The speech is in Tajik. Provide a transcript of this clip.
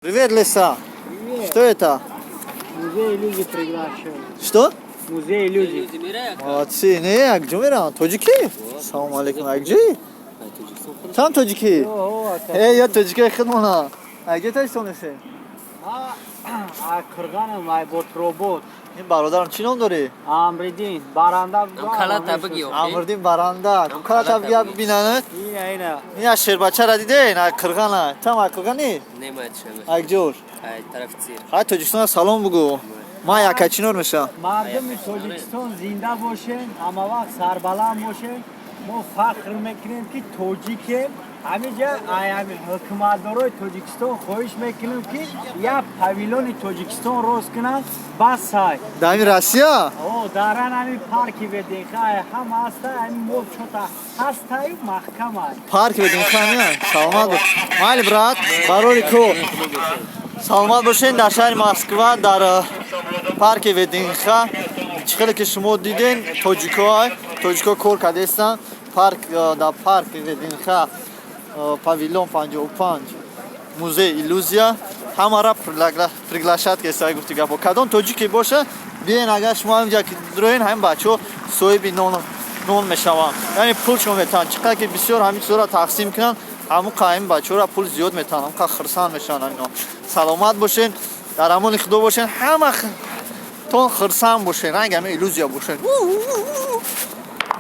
Привет, Лиса. Привет. Что это? Музей люди приглашен. Что? Музей люди. Молодцы. Не, а где мы? Тоджики? Салам алейкум. А где? Там тоджики. Я тоджики хидмона. А где таджикистонеси? Кыргана май ботробот. این برادرم چی نام داری؟ Амридин баранда کلا تبگی امردین برنده کلا تبگی ببیننت اینا این از شیر بچه را دیده این از کرغانه تم از کرغانی؟ نمیاد شما از جور ای طرف تیر های توجیکستان سلام بگو ما یکچینور میشم مردم توجیکستان زنده باشن همه وقت سربلند باشن ما فخر میکنیم که توجیکیم همینجا ایامی حکومتدارای توجیکستان خواهش میکنیم که یک پاویلون توجیکستان روز کنن بس های دمی راسیا؟ او دارن همین پارکی بدین خواهی هم هسته همین مول چوتا هسته های محکم های پارک بدین خانه سلامت بود مایل برات برای کو سلامت باشین در شهر مسکو در پارک ودینخا چخیلی که شما دیدین توجیکا کور کرده هستن در پارک ودینخا پاویلون 55 موزه ایلوزیا همه را приглашат که سای گفتی گفت کدام توجیکی باشه بیاین اگر شما اینجا که دروین همین بچه صاحب نون میشوند یعنی پول شما میتونن چقدر که بسیار همین چیزا را تقسیم کنن همون قایم بچه را پول زیاد میتونن همون خرسان میشن اینا سلامت باشین در امان خدا باشین همه تون خرسان باشین رنگ همه ایلوزیا باشین